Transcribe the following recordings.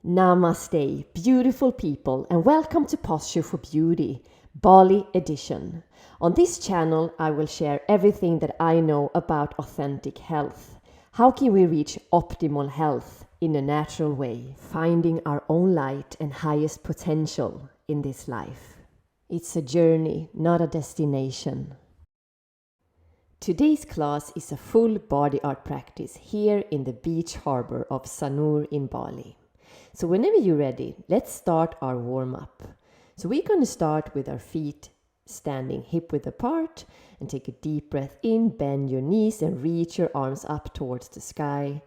Namaste, beautiful people, and welcome to Posture for Beauty, Bali edition. On this channel, I will share everything that I know about authentic health. How can we reach optimal health in a natural way, finding our own light and highest potential in this life? It's a journey, not a destination. Today's class is a full body art practice here in the beach harbor of Sanur in Bali. So whenever you're ready, let's start our warm-up. So we're going to start with our feet standing hip width apart and take a deep breath in, bend your knees and reach your arms up towards the sky.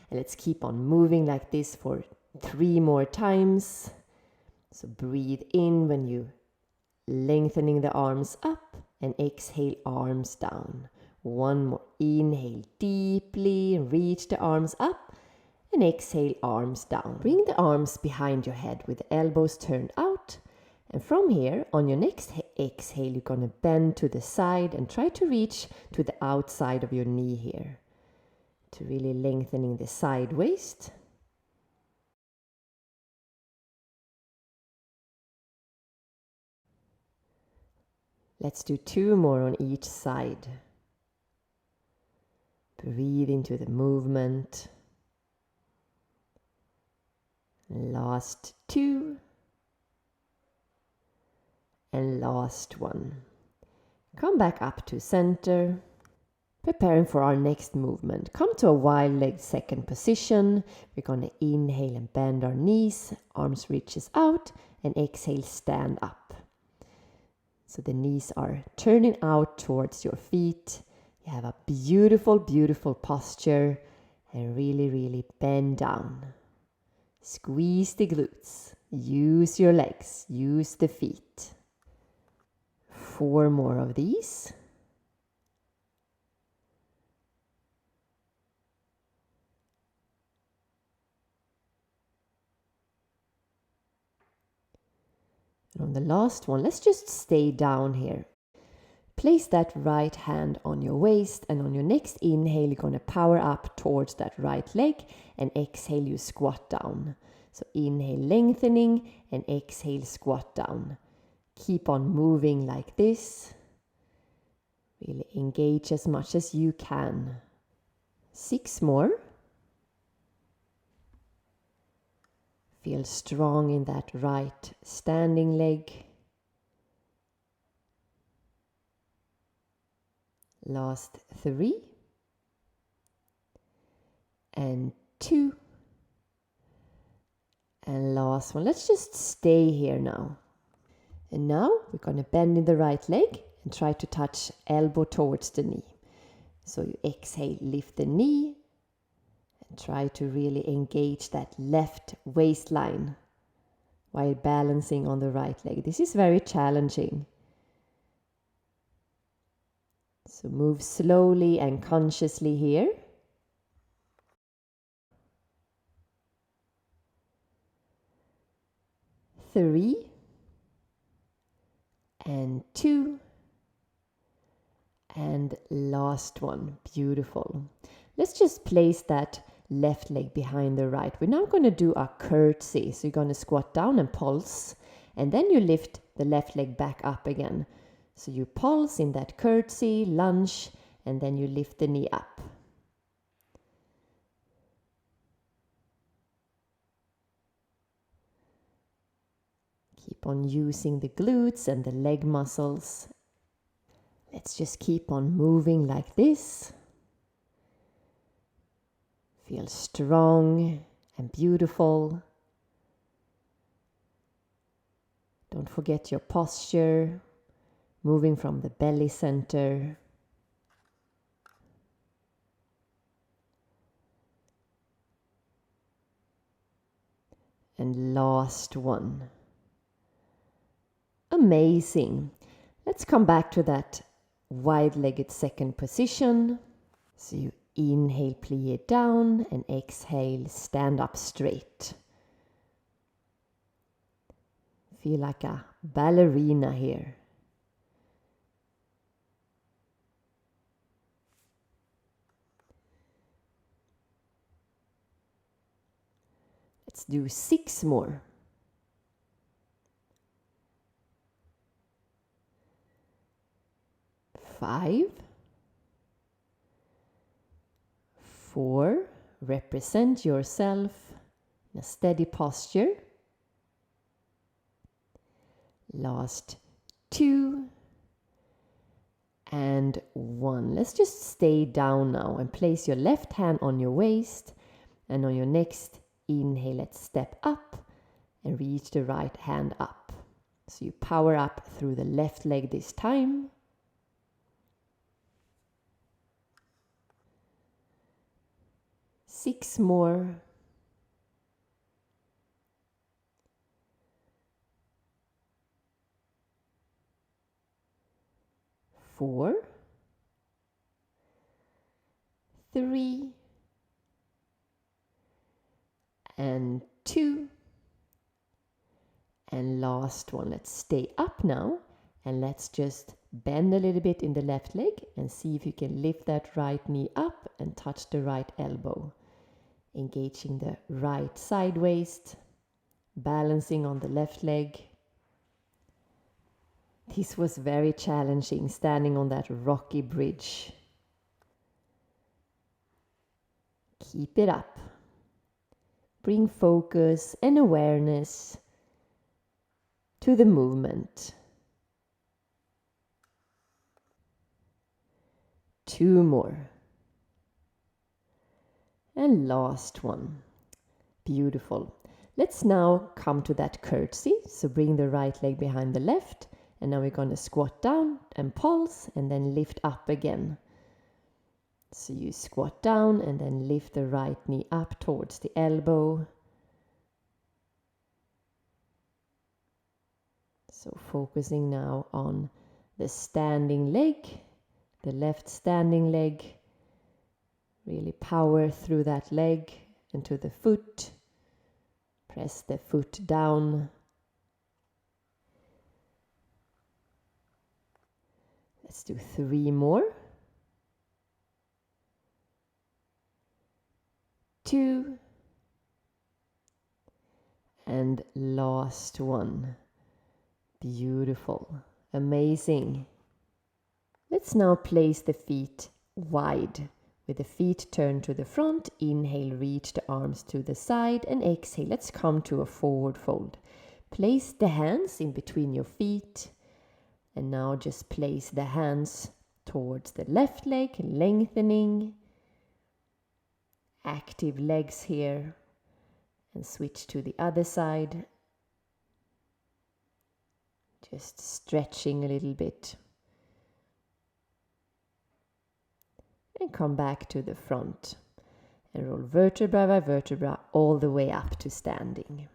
And let's keep on moving like this for 3 more times. So breathe in when you lengthening the arms up and exhale arms down. 1 more. Inhale deeply and reach the arms up. And exhale, arms down. Bring the arms behind your head with the elbows turned out. And from here, on your next exhale, you're going to bend to the side and try to reach to the outside of your knee here. To really lengthening the side waist. Let's do 2 more on each side. Breathe into the movement. Last 2 and last 1. Come back up to center, preparing for our next movement. Come to a wide leg second position. We're going to inhale and bend our knees, arms reaches out, and exhale, stand up. So the knees are turning out towards your feet. You have a beautiful, beautiful posture and really bend down. Squeeze the glutes, use your legs, use the feet. 4 more of these. And on the last one, let's just stay down here. Place that right hand on your waist, and on your next inhale, you're going to power up towards that right leg, and exhale, you squat down. So inhale, lengthening, and exhale, squat down. Keep on moving like this. Really engage as much as you can. 6 more. Feel strong in that right standing leg. Last 3 and 2 and last one. Let's just stay here now. And now we're going to bend in the right leg and try to touch elbow towards the knee. So you exhale, lift the knee and try to really engage that left waistline while balancing on the right leg. This is very challenging. So move slowly and consciously here. 3 and 2 and last one. Beautiful. Let's just place that left leg behind the right. We're now going to do a curtsy. So you're going to squat down and pulse, and then you lift the left leg back up again. So you pulse in that curtsy, lunge, and then you lift the knee up. Keep on using the glutes and the leg muscles. Let's just keep on moving like this. Feel strong and beautiful. Don't forget your posture. Moving from the belly center. And last one. Amazing. Let's come back to that wide-legged second position. So you inhale, plie it down, and exhale, stand up straight. Feel like a ballerina here. Let's do 6 more. 5, 4, represent yourself in a steady posture. Last 2 and 1. Let's just stay down now and place your left hand on your waist, and on your next inhale, let's step up and reach the right hand up. So you power up through the left leg this time. 6 more. 4, 3, and 2. And last one. Let's stay up now, and let's just bend a little bit in the left leg and see if you can lift that right knee up and touch the right elbow. Engaging the right side waist, balancing on the left leg. This was very challenging, standing on that rocky bridge. Keep it up. Bring focus and awareness to the movement. 2 more. And last one. Beautiful. Let's now come to that curtsy. So bring the right leg behind the left. And now we're going to squat down and pulse and then lift up again. So you squat down and then lift the right knee up towards the elbow. So focusing now on the standing leg, the left standing leg. Really power through that leg into the foot. Press the foot down. Let's do 3 more. 2. And last one. Beautiful. Amazing. Let's now place the feet wide. With the feet turned to the front, inhale, reach the arms to the side, and exhale. Let's come to a forward fold. Place the hands in between your feet, and now just place the hands towards the left leg, lengthening. Active legs here, and switch to the other side. Just stretching a little bit. And come back to the front and roll vertebra by vertebra all the way up to standing.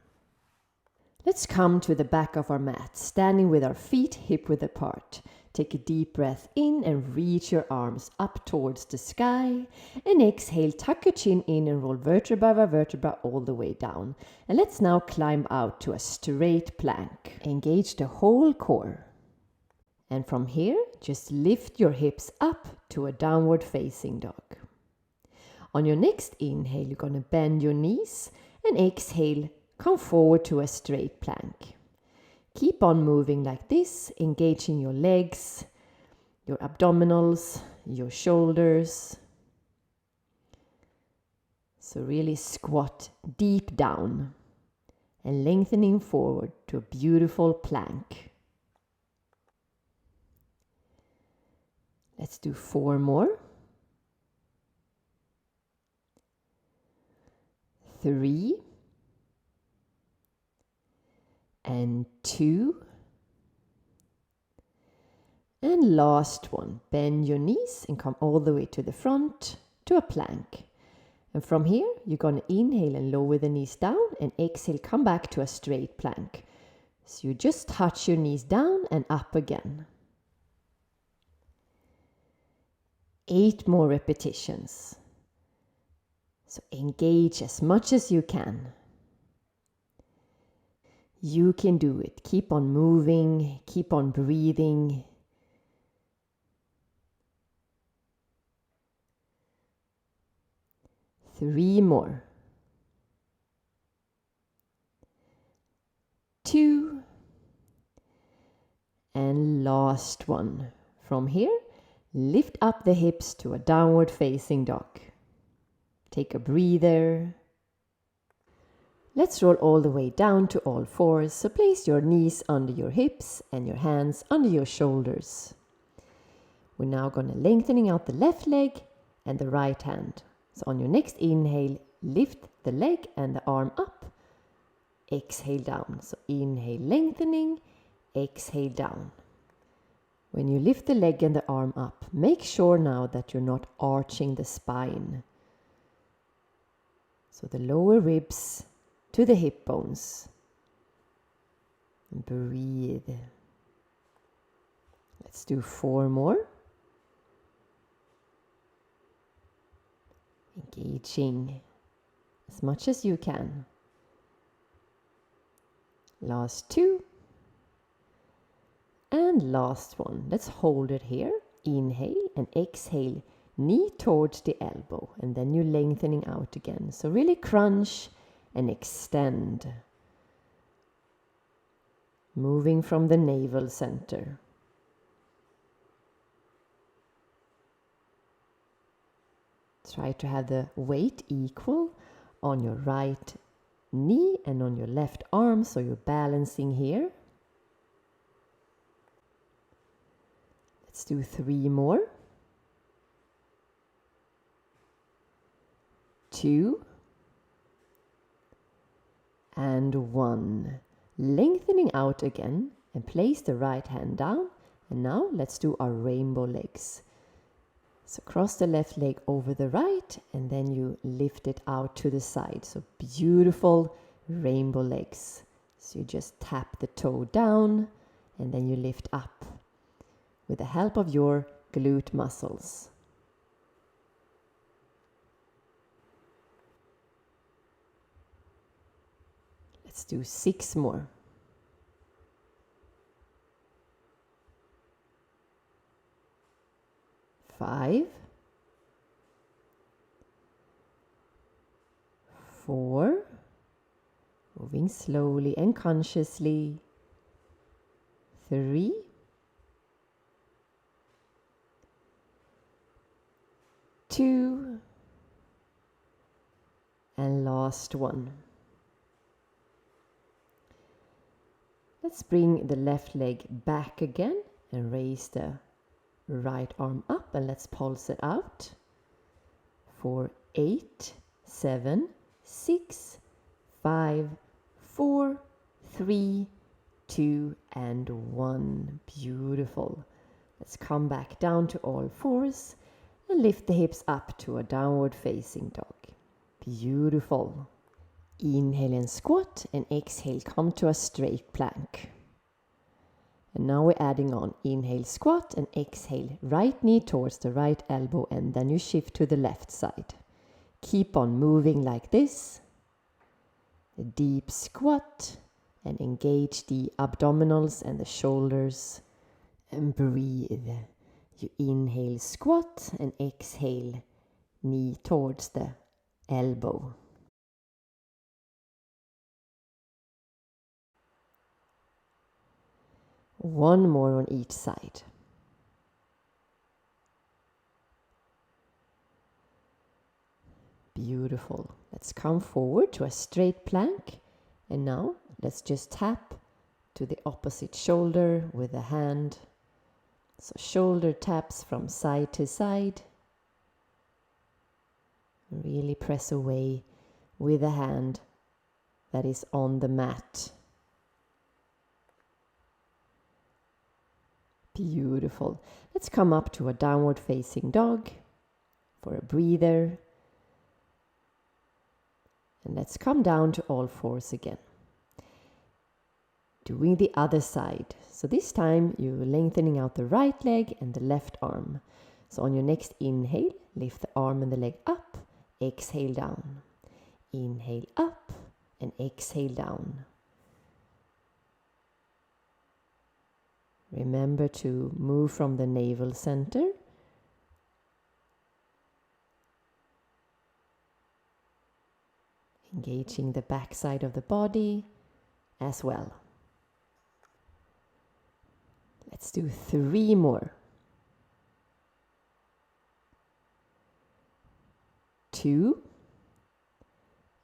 Let's come to the back of our mat, standing with our feet hip width apart. Take a deep breath in and reach your arms up towards the sky. And exhale, tuck your chin in and roll vertebra by vertebra all the way down. And let's now climb out to a straight plank. Engage the whole core. And from here, just lift your hips up to a downward facing dog. On your next inhale, you're going to bend your knees, and exhale, come forward to a straight plank. Keep on moving like this, engaging your legs, your abdominals, your shoulders. So really squat deep down and lengthening forward to a beautiful plank. Let's do 4 more. 3 and 2. And last one. Bend your knees and come all the way to the front to a plank. And from here, you're going to inhale and lower the knees down, and exhale, come back to a straight plank. So you just touch your knees down and up again. 8 more repetitions. So engage as much as you can. You can do it. Keep on moving, keep on breathing. Three more. 2, and last one. From here, lift up the hips to a downward facing dog. Take a breather. Let's roll all the way down to all fours. So place your knees under your hips and your hands under your shoulders. We're now going to lengthening out the left leg and the right hand. So on your next inhale, lift the leg and the arm up. Exhale down. So inhale, lengthening. Exhale down. When you lift the leg and the arm up, make sure now that you're not arching the spine. So the lower ribs to the hip bones. And breathe. Let's do 4 more. Engaging as much as you can. Last 2. And last one. Let's hold it here. Inhale and exhale. Knee towards the elbow. And then you're lengthening out again. So really crunch and extend. Moving from the navel center. Try to have the weight equal on your right knee and on your left arm, so you're balancing here. Let's do 3 more. 2 and 1. Lengthening out again and place the right hand down. And now let's do our rainbow legs. So cross the left leg over the right and then you lift it out to the side. So beautiful rainbow legs. So you just tap the toe down and then you lift up with the help of your glute muscles. Let's do 6 more. 5, 4, moving slowly and consciously. 3, 2, and last one. Let's bring the left leg back again and raise the right arm up and let's pulse it out for 8, 7, 6, 5, 4, 3, 2, and 1. Beautiful. Let's come back down to all fours and lift the hips up to a downward facing dog. Beautiful. Inhale and squat and exhale, come to a straight plank. And now we're adding on. Inhale, squat, and exhale, right knee towards the right elbow, and then you shift to the left side. Keep on moving like this. A deep squat, and engage the abdominals and the shoulders. And breathe. You inhale, squat, and exhale, knee towards the elbow. One more on each side. Beautiful. Let's come forward to a straight plank. And now let's just tap to the opposite shoulder with a hand. So shoulder taps from side to side. Really press away with a hand that is on the mat. Beautiful. Let's come up to a downward facing dog for a breather. And let's come down to all fours again. Doing the other side. So this time you're lengthening out the right leg and the left arm. So on your next inhale, lift the arm and the leg up. Exhale down. Inhale up and exhale down. Remember to move from the navel center. Engaging the back side of the body as well. Let's do 3 more. 2.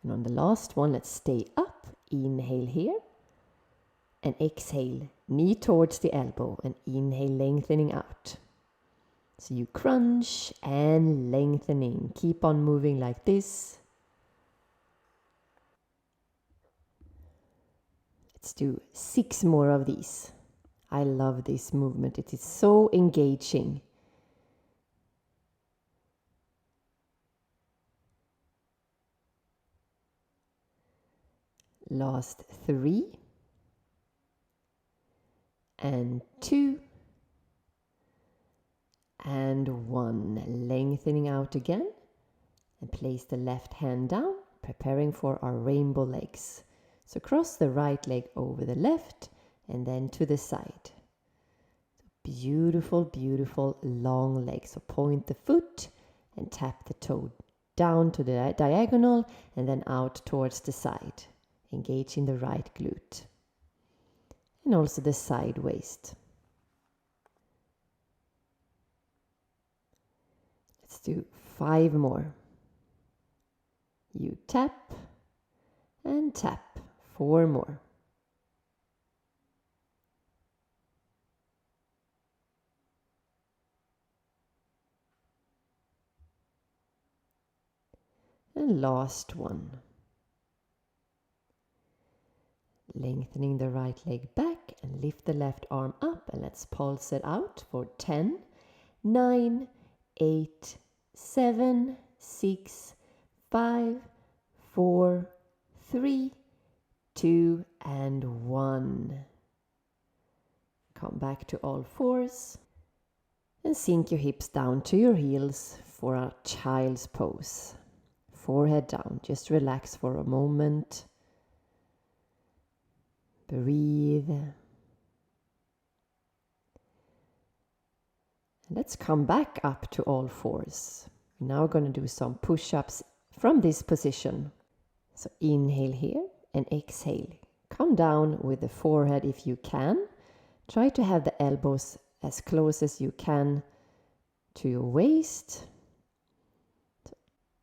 And on the last one, let's stay up. Inhale here. And exhale, knee towards the elbow. And inhale, lengthening out. So you crunch and lengthening. Keep on moving like this. Let's do 6 more of these. I love this movement. It is so engaging. Last 3. And 2. And 1. Lengthening out again. And place the left hand down, preparing for our rainbow legs. So cross the right leg over the left and then to the side. Beautiful, beautiful long legs. So point the foot and tap the toe down to the diagonal and then out towards the side. Engaging the right glute. And also the side waist. Let's do 5 more. You tap and tap. 4 more. And last one. Lengthening the right leg back and lift the left arm up and let's pulse it out for 10, 9, 8, 7, 6, 5, 4, 3, 2, and 1. Come back to all fours and sink your hips down to your heels for a child's pose. Forehead down. Just relax for a moment. Breathe. And let's come back up to all fours. We're now going to do some push-ups from this position. So inhale here and exhale. Come down with the forehead if you can. Try to have the elbows as close as you can to your waist.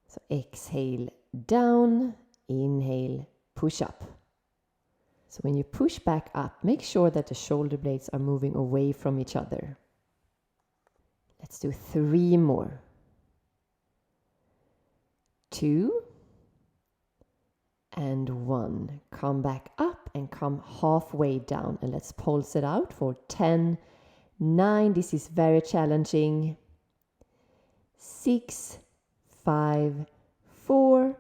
So exhale down, inhale, push up. So when you push back up, make sure that the shoulder blades are moving away from each other. Let's do 3 more. 2 and 1. Come back up and come halfway down. And let's pulse it out for 10, 9. This is very challenging. 6, 5, 4,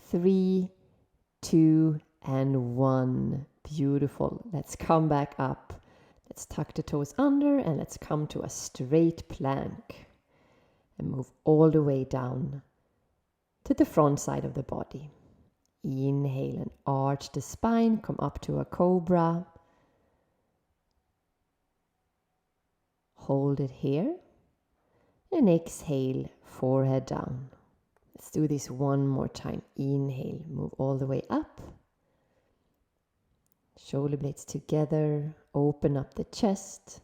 3, 2, and 1. Beautiful. Let's come back up. Let's tuck the toes under and let's come to a straight plank. And move all the way down to the front side of the body. Inhale and arch the spine. Come up to a cobra. Hold it here. And exhale, forehead down. Let's do this one more time. Inhale, move all the way up. Shoulder blades together. Open up the chest.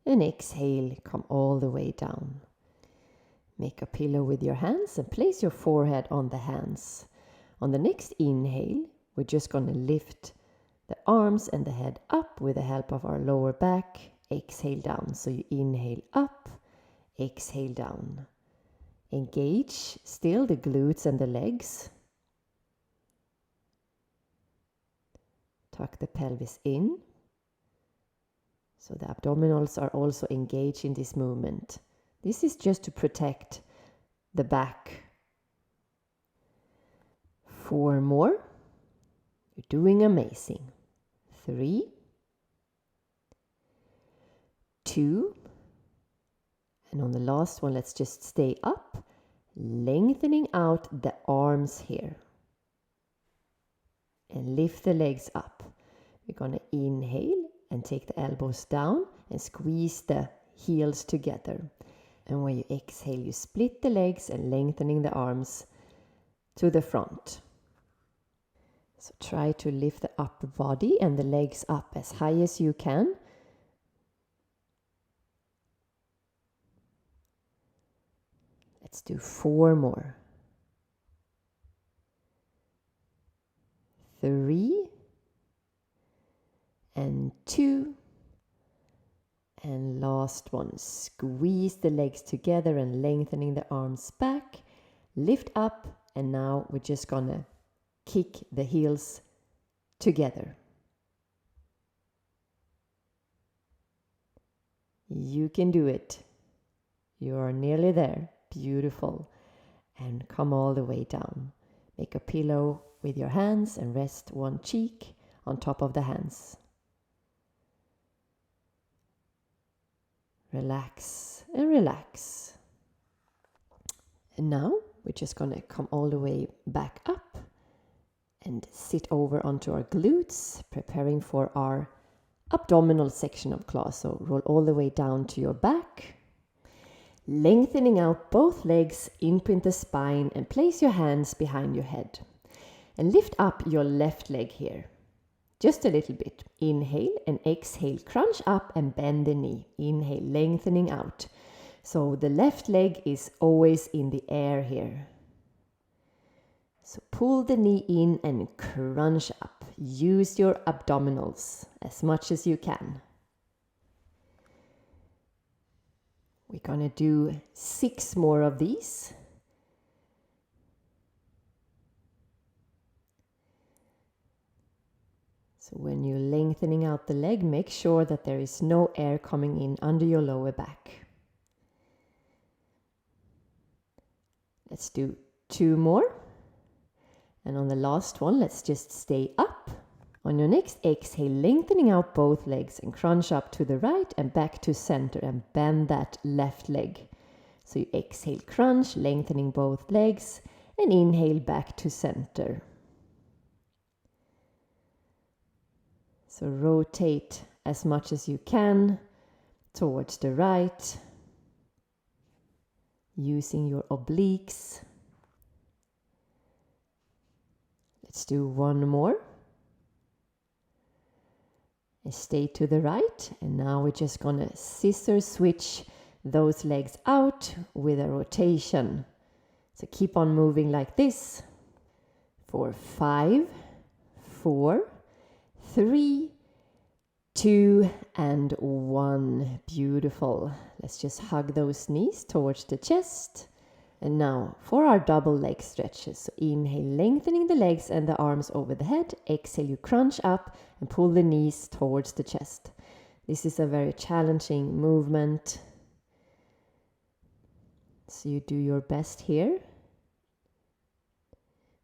And exhale, come all the way down. Make a pillow with your hands and place your forehead on the hands. On the next inhale, we're just going to lift the arms and the head up with the help of our lower back. Exhale down. So you inhale up, exhale down. Engage still the glutes and the legs. Tuck the pelvis in. So the abdominals are also engaged in this movement. This is just to protect the back. 4 more. You're doing amazing. 3, 2, and on the last one, let's just stay up, lengthening out the arms here. And lift the legs up. We're going to inhale and take the elbows down and squeeze the heels together. And when you exhale, you split the legs and lengthening the arms to the front. So try to lift the upper body and the legs up as high as you can. Let's do 4 more. 3 and 2. And last one. Squeeze the legs together and lengthening the arms back. Lift up, and now we're just gonna kick the heels together. You can do it. You are nearly there. Beautiful. And come all the way down. Make a pillow with your hands and rest one cheek on top of the hands. Relax and relax. And now we're just gonna come all the way back up and sit over onto our glutes, preparing for our abdominal section of class. So roll all the way down to your back. Lengthening out both legs, imprint the spine and place your hands behind your head. And lift up your left leg here. Just a little bit. Inhale and exhale. Crunch up and bend the knee. Inhale, lengthening out. So the left leg is always in the air here. So pull the knee in and crunch up. Use your abdominals as much as you can. We're gonna do 6 more of these. So when you're lengthening out the leg, make sure that there is no air coming in under your lower back. Let's do 2 more. And on the last one, let's just stay up. On your next exhale, lengthening out both legs and crunch up to the right and back to center and bend that left leg. So you exhale, crunch, lengthening both legs and inhale back to center. So rotate as much as you can towards the right, using your obliques. Let's do 1 more. And stay to the right. And now we're just gonna scissor switch those legs out with a rotation. So keep on moving like this for 5, 4, 3, 2, and 1. Beautiful. Let's just hug those knees towards the chest. And now for our double leg stretches. So inhale, lengthening the legs and the arms over the head. Exhale, you crunch up and pull the knees towards the chest. This is a very challenging movement. So you do your best here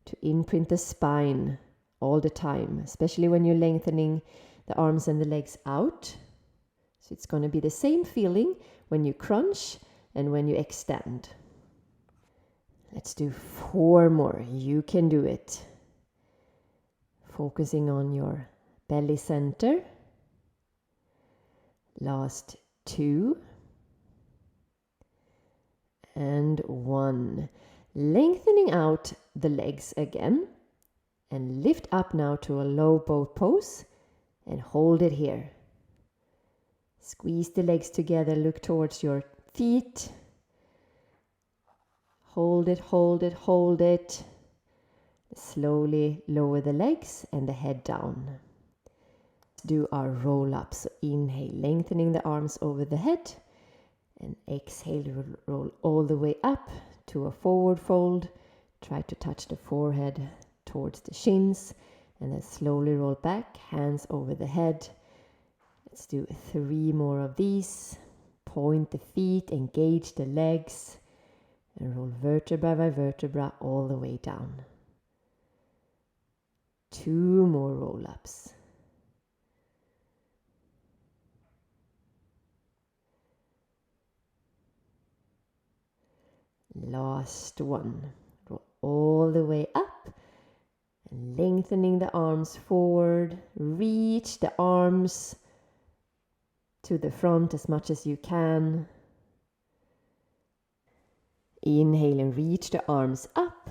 to imprint the spine all the time, especially when you're lengthening the arms and the legs out. So it's going to be the same feeling when you crunch and when you extend. Let's do 4 more. You can do it. Focusing on your belly center. Last 2. And 1. Lengthening out the legs again. And lift up now to a low boat pose. And hold it here. Squeeze the legs together. Look towards your feet. Hold it, hold it, hold it. Slowly lower the legs and the head down. Do our roll-ups. So inhale, lengthening the arms over the head. And exhale, roll all the way up to a forward fold. Try to touch the forehead towards the shins. And then slowly roll back, hands over the head. Let's do 3 more of these. Point the feet, engage the legs. And roll vertebra by vertebra all the way down. 2 more roll-ups. Last one. Roll all the way up. And lengthening the arms forward. Reach the arms to the front as much as you can. Inhale and reach the arms up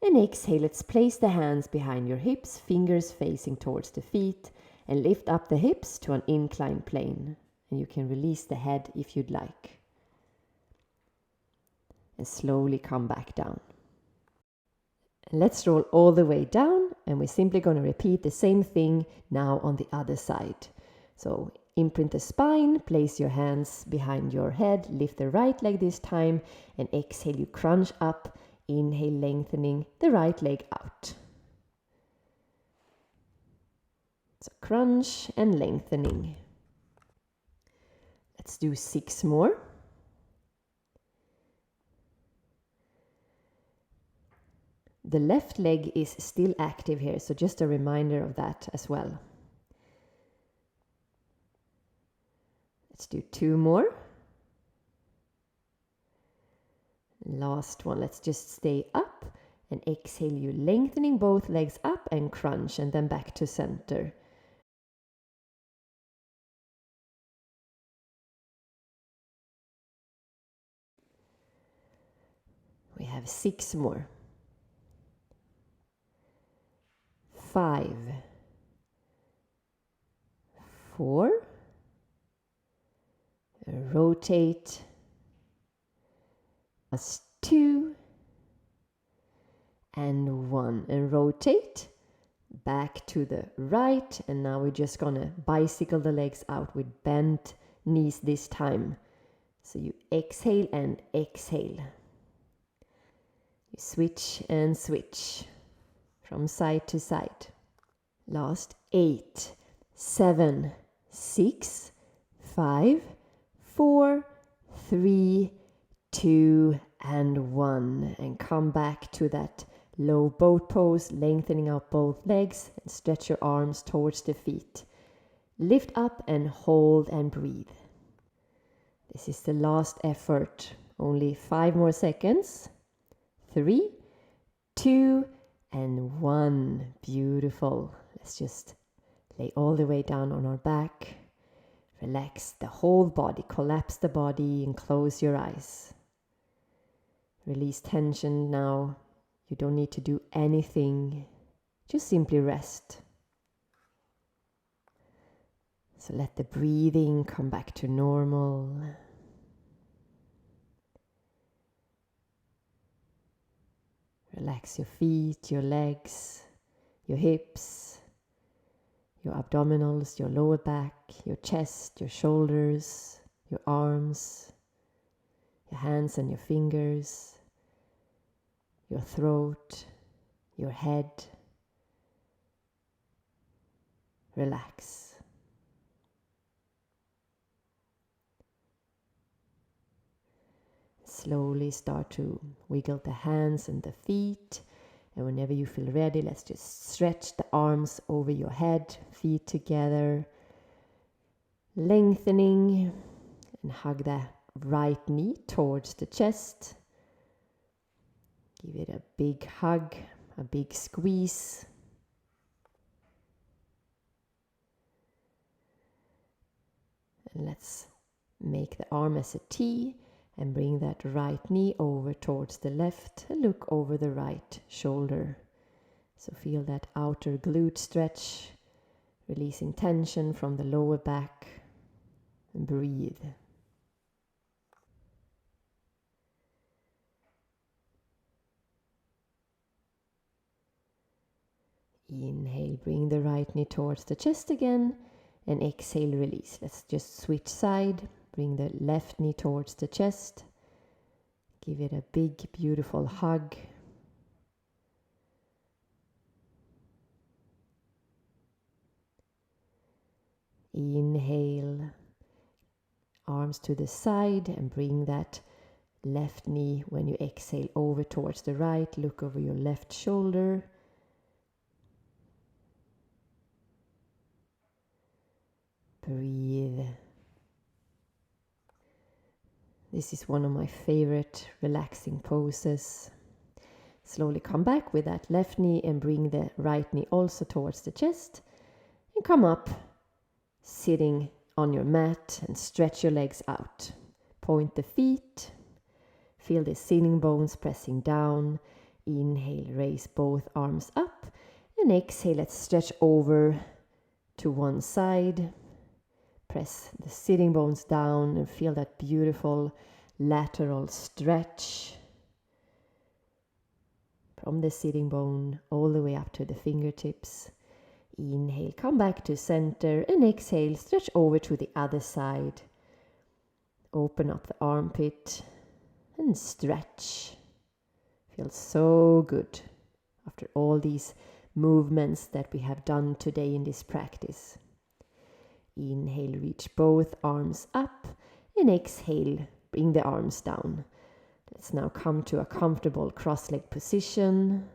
And exhale, let's place the hands behind your hips, fingers facing towards the feet, and lift up the hips to an inclined plane. And you can release the head if you'd like. And slowly come back down. And let's roll all the way down, and we're simply going to repeat the same thing now on the other side. So imprint the spine, place your hands behind your head, lift the right leg this time, and exhale, you crunch up. Inhale, lengthening the right leg out. So crunch and lengthening. Let's do 6 more. The left leg is still active here, so just a reminder of that as well. Let's do 2 more. Last one, let's just stay up and exhale, you lengthening both legs up and crunch, and then back to center. We have 6 more. 5, 4, rotate, plus 2, and 1, and rotate back to the right. And now we're just gonna bicycle the legs out with bent knees this time. So you exhale and exhale. You switch and switch from side to side. Last 8, 7, 6, 5, 4, 3, 2, and 1. And come back to that low boat pose, lengthening out both legs and stretch your arms towards the feet. Lift up and hold and breathe. This is the last effort. Only 5 more seconds. 3, 2, and 1. Beautiful. Let's just lay all the way down on our back. Relax the whole body. Collapse the body and close your eyes. Release tension now. You don't need to do anything. Just simply rest. So let the breathing come back to normal. Relax your feet, your legs, your hips, your abdominals, your lower back, your chest, your shoulders, your arms, your hands and your fingers, your throat, your head. Relax. Slowly start to wiggle the hands and the feet. And whenever you feel ready, let's just stretch the arms over your head, feet together. Lengthening, and hug the right knee towards the chest. Give it a big hug, a big squeeze. And let's make the arm as a T. And bring that right knee over towards the left and look over the right shoulder. So feel that outer glute stretch, releasing tension from the lower back, and breathe. Inhale, bring the right knee towards the chest again, and exhale, release. Let's just switch side. Bring the left knee towards the chest. Give it a big, beautiful hug. Inhale, arms to the side, and bring that left knee, when you exhale, over towards the right. Look over your left shoulder. Breathe. This is one of my favorite relaxing poses. Slowly come back with that left knee and bring the right knee also towards the chest. And come up, sitting on your mat, and stretch your legs out. Point the feet. Feel the sitting bones pressing down. Inhale, raise both arms up. And exhale, let's stretch over to one side. Press the sitting bones down and feel that beautiful lateral stretch from the sitting bone all the way up to the fingertips. Inhale, come back to center, and exhale, stretch over to the other side. Open up the armpit and stretch. Feels so good after all these movements that we have done today in this practice. Inhale, reach both arms up, and exhale, bring the arms down. Let's now come to a comfortable cross-leg position.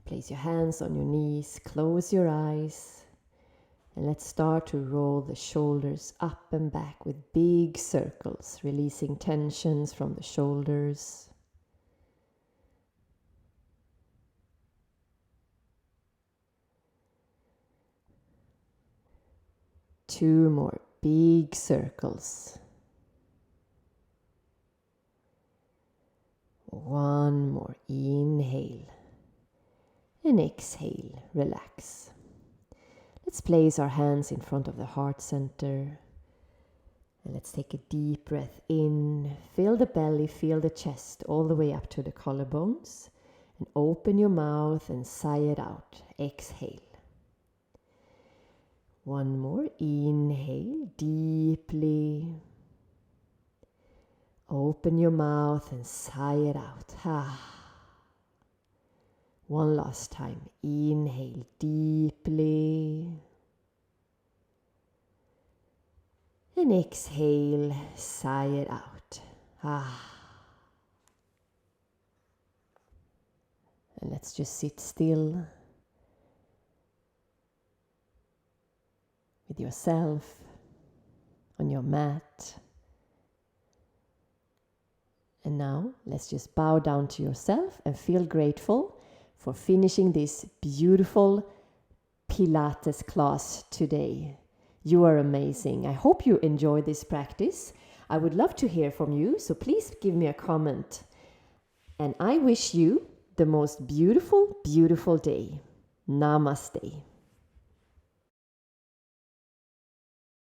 Place your hands on your knees, close your eyes, and let's start to roll the shoulders up and back with big circles, releasing tensions from the shoulders. Two more big circles. One more. Inhale. And exhale, relax. Let's place our hands in front of the heart center. And let's take a deep breath in. Feel the belly, feel the chest all the way up to the collarbones. And open your mouth and sigh it out. Exhale. One more. Inhale deeply. Open your mouth and sigh it out. One last time. Inhale deeply. And exhale, sigh it out. And let's just sit still with yourself on your mat. And now let's just bow down to yourself and feel grateful for finishing this beautiful Pilates class today. You are amazing. I hope you enjoy this practice. I would love to hear from you, so please give me a comment. And I wish you the most beautiful, beautiful day. Namaste.